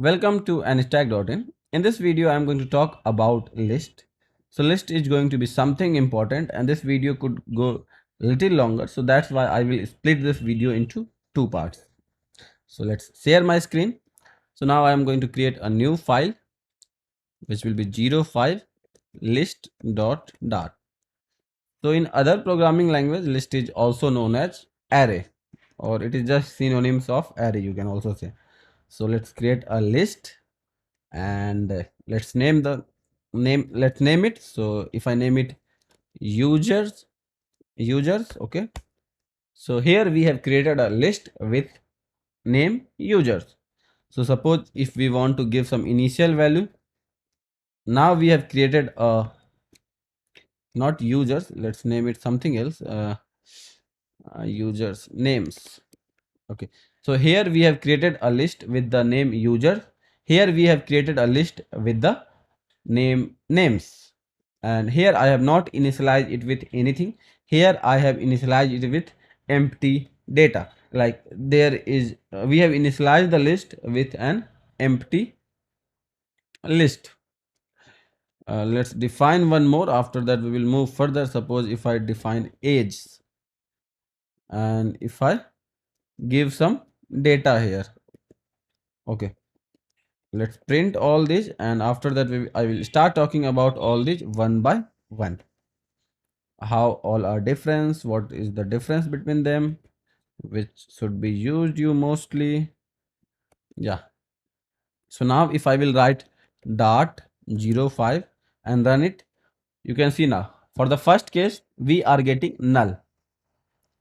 Welcome to NSTACK.in. In this video, I am going to talk about list. So list is going to be something important and this video could go a little longer. So that's why I will split this video into two parts. So let's share my screen. So now I am going to create a new file which will be 05 list.dart. So in other programming language, list is also known as array, or it is just synonyms of array, you can also say. So let's create a list and let's name it. So if I name it users, okay. So here we have created a list with name users. So suppose if we want to give some initial value, now we have created a not users, let's name it something else. Users names. Okay, so here we have created a list with the name user. Here we have created a list with the names, and here I have not initialized it with anything. Here I have initialized it with empty data. Like there is we have initialized the list with an empty list. Let's define one more. After that we will move further. Suppose if I define age and if I give some data here. Okay, let's print all this, and after that I will start talking about all these one by one. How all are different, what is the difference between them, which should be used you mostly. Yeah, so now if I will write dot 05 and run it, you can see now for the first case we are getting null.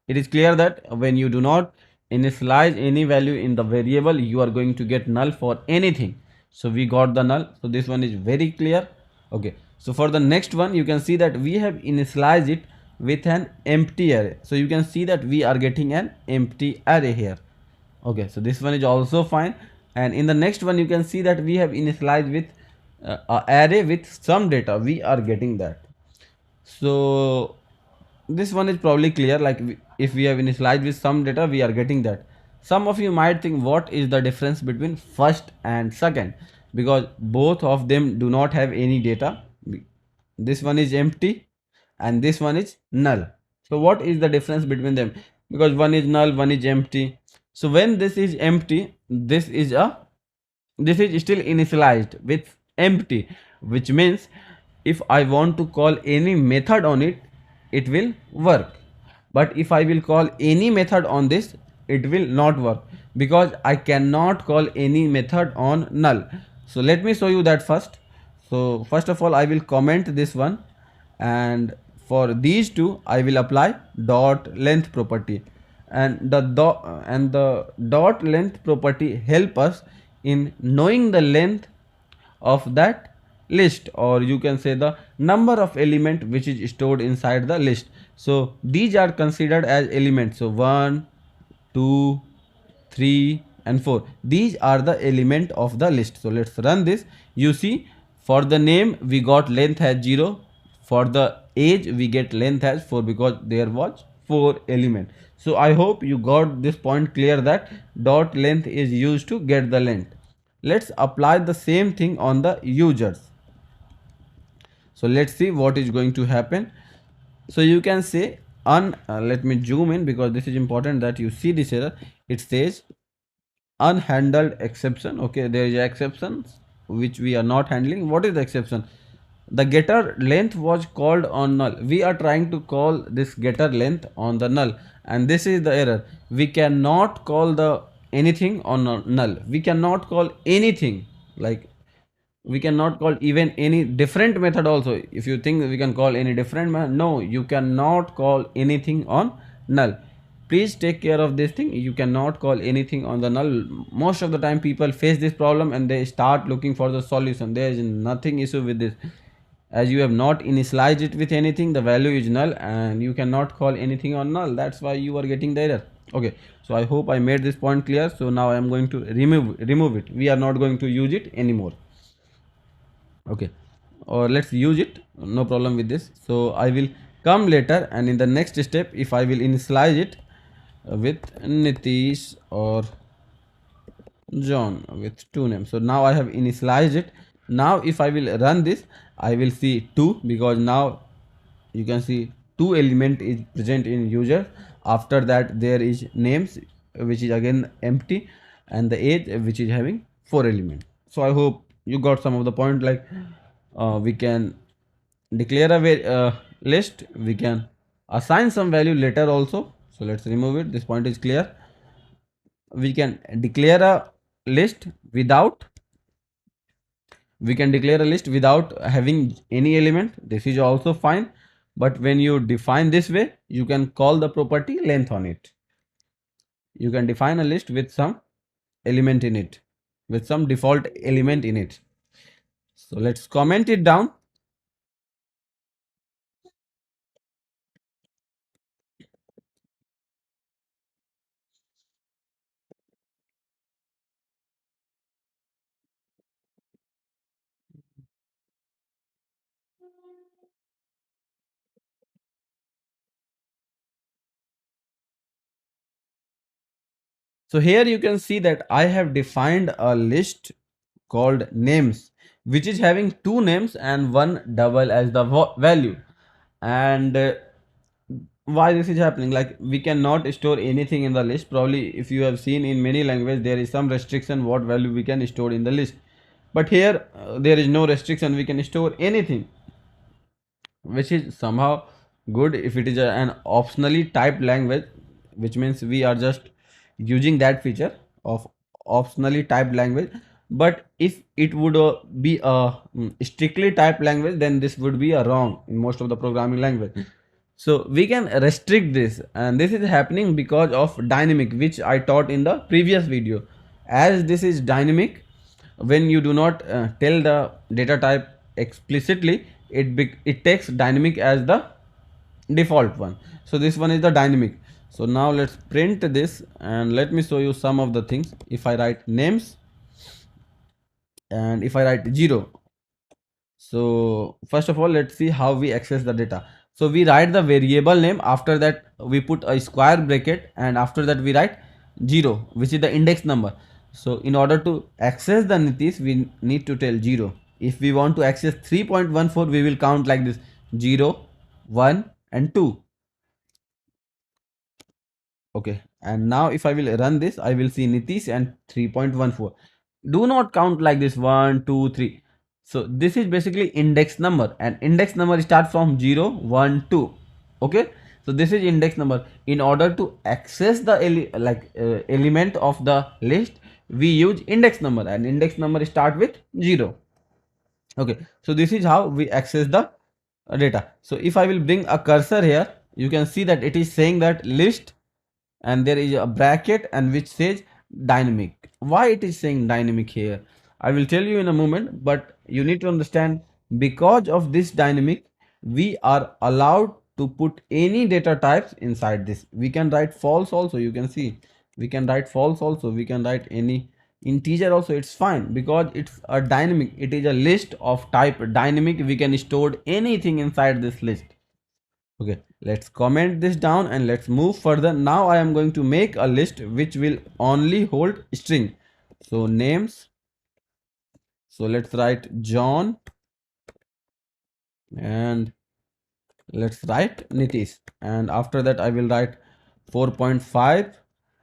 It is clear that when you do not initialize any value in the variable, you are going to get null for anything. So we got the null. So this one is very clear. Okay, so for the next one you can see that we have initialized it with an empty array. So you can see that we are getting an empty array here. Okay, so this one is also fine. And in the next one you can see that we have initialized with a array with some data. We are getting that. So this one is probably clear, like if we have initialized with some data, we are getting that. Some of you might think what is the difference between first and second, because both of them do not have any data. This one is empty and this one is null. So what is the difference between them? Because one is null, one is empty. So when this is empty, this is still initialized with empty, which means if I want to call any method on it, it will work. But if I will call any method on this, it will not work, because I cannot call any method on null. So let me show you that first. So first of all I will comment this one, and for these two I will apply dot length property, and the dot length property help us in knowing the length of that list, or you can say the number of element which is stored inside the list. So these are considered as elements. So 1, 2, 3 and 4, these are the element of the list. So let's run this. You see, for the name we got length as 0, for the age we get length as 4, because there was 4 element. So I hope you got this point clear, that dot length is used to get the length. Let's apply the same thing on the users. So let's see what is going to happen. So you can say let me zoom in, because this is important that you see this error. It says unhandled exception. Okay, there is exceptions which we are not handling. What is the exception? The getter length was called on null. We are trying to call this getter length on the null, and this is the error. We cannot call the anything on null. We cannot call anything, like we cannot call even any different method also. If you think we can call any different method, no, you cannot call anything on null. Please take care of this thing. You cannot call anything on the null. Most of the time people face this problem and they start looking for the solution. There is nothing issue with this. As you have not initialized it with anything, the value is null and you cannot call anything on null. That's why you are getting the error. Okay, so I hope I made this point clear. So now I am going to remove it. We are not going to use it anymore. Okay, or let's use it, no problem with this. So I will come later, and in the next step if I will initialize it with Nitish or John with two names. So now I have initialized it. Now if I will run this, I will see 2, because now you can see 2 element is present in user. After that there is names, which is again empty, and the age, which is having 4 element. So I hope you got some of the point. Like we can declare a list, we can assign some value later also. So let's remove it. This point is clear. We can declare a list without we can declare a list without having any element. This is also fine, but when you define this way, you can call the property length on it. You can define a list with some element in it, with some default element in it. So let's comment it down. So here you can see that I have defined a list called names, which is having two names and one double as the value. And why this is happening? Like, we cannot store anything in the list. Probably if you have seen in many languages, there is some restriction what value we can store in the list, but here there is no restriction. We can store anything, which is somehow good if it is an optionally typed language, which means we are just using that feature of optionally typed language. But if it would be a strictly typed language, then this would be a wrong in most of the programming language. So we can restrict this, and this is happening because of dynamic, which I taught in the previous video. As this is dynamic, when you do not tell the data type explicitly, it takes dynamic as the default one. So this one is the dynamic. So now let's print this, and let me show you some of the things. If I write names and if I write 0, so first of all, let's see how we access the data. So we write the variable name, after that we put a square bracket, and after that we write 0, which is the index number. So in order to access the Nitish, we need to tell 0. If we want to access 3.14, we will count like this: 0, 1 and 2. Okay, and now if I will run this, I will see Nitish and 3.14. Do not count like this: 1, 2, 3. So this is basically index number, and index number starts from 0, 1, 2. Okay, so this is index number. In order to access the element of the list, we use index number, and index number start with 0. Okay, so this is how we access the data. So if I will bring a cursor here, you can see that it is saying that list, and there is a bracket and which says dynamic. Why it is saying dynamic here, I will tell you in a moment, but you need to understand, because of this dynamic, we are allowed to put any data types inside this. We can write false also, you can see, we can write false also, we can write any integer also, it's fine, because it's a dynamic, it is a list of type dynamic. We can store anything inside this list. Okay, let's comment this down and let's move further. Now I am going to make a list which will only hold string. So names, so let's write John, and let's write Nitish, and after that I will write 4.5.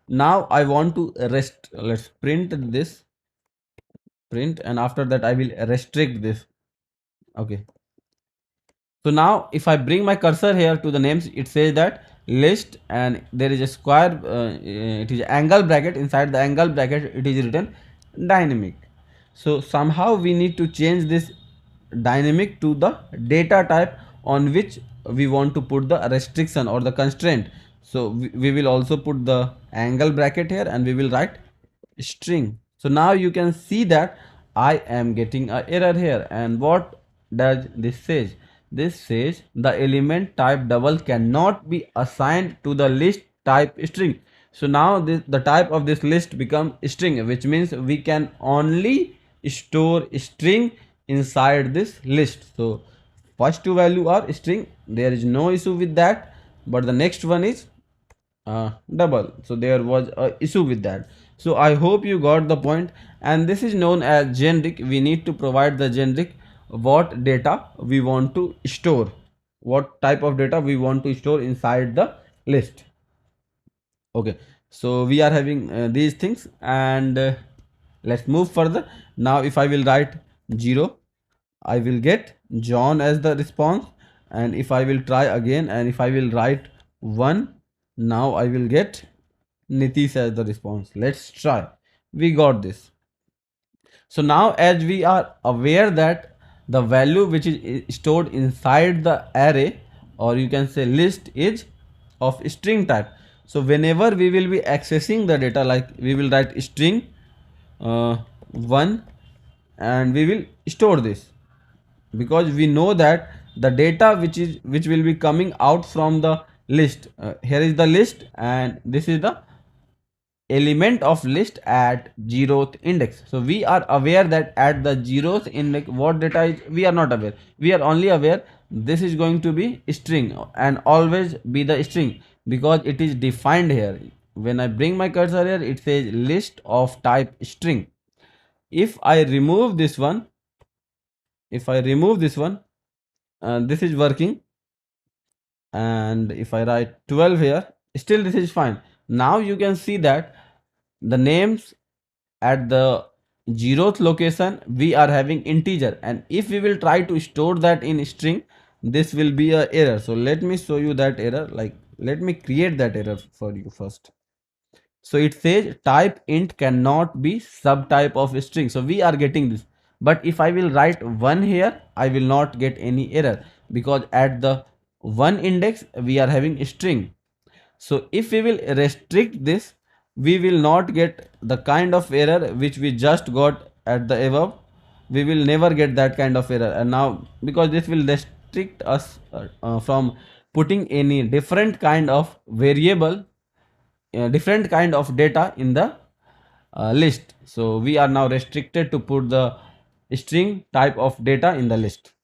Now I want to let's print this, print, and after that I will restrict this. Okay, so now if I bring my cursor here to the names, it says that list, and there is a square, it is angle bracket. Inside the angle bracket it is written dynamic. So somehow we need to change this dynamic to the data type on which we want to put the restriction or the constraint. So we will also put the angle bracket here, and we will write string. So now you can see that I am getting a error here. And what does this says? This says the element type double cannot be assigned to the list type string. So now the type of this list becomes string, which means we can only store string inside this list. So first two value are string, there is no issue with that, but the next one is double, so there was a issue with that. So I hope you got the point, and this is known as generic. We need to provide the generic what data we want to store, what type of data we want to store inside the list. Okay, so we are having these things, and let's move further. Now if I will write 0, I will get John as the response, and if I will try again and if I will write 1, now I will get Nitish as the response. Let's try. We got this. So now as we are aware that the value which is stored inside the array, or you can say list, is of string type. So whenever we will be accessing the data, like we will write string 1, and we will store this, because we know that the data which will be coming out from the list, here is the list and this is the element of list at 0th index. So we are aware that at the 0th index what data is, we are not aware. We are only aware this is going to be string and always be the string, because it is defined here. When I bring my cursor here, it says list of type string. If I remove this one, if I remove this one, this is working, and if I write 12 here, still this is fine. Now you can see that the names at the 0th location we are having integer, and if we will try to store that in string, this will be a error. So let me show you that error, like let me create that error for you first. So it says type int cannot be subtype of string. So we are getting this, but if I will write 1 here, I will not get any error, because at the 1 index we are having string. So if we will restrict this, we will not get the kind of error which we just got at the above. We will never get that kind of error. And now, because this will restrict us from putting any different kind of variable, different kind of data in the list. So we are now restricted to put the string type of data in the list.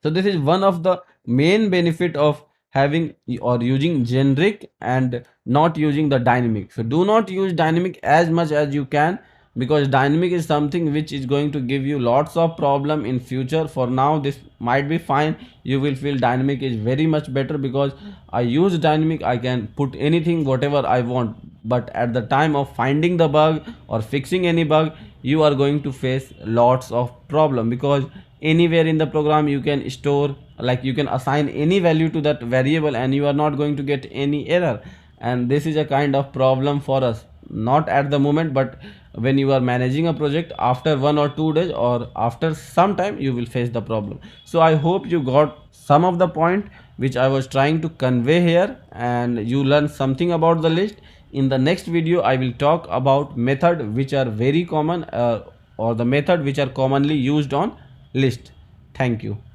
So this is one of the main benefit of having or using generic and not using the dynamic. So do not use dynamic as much as you can, because dynamic is something which is going to give you lots of problem in future. For now this might be fine. You will feel dynamic is very much better, because I use dynamic, I can put anything whatever I want, but at the time of finding the bug or fixing any bug, you are going to face lots of problem, because anywhere in the program you can store, like you can assign any value to that variable and you are not going to get any error. And this is a kind of problem for us, not at the moment, but when you are managing a project after 1 or 2 days or after some time, you will face the problem. So I hope you got some of the point which I was trying to convey here, and you learned something about the list. In the next video I will talk about method which are very common, or the method which are commonly used on list. Thank you.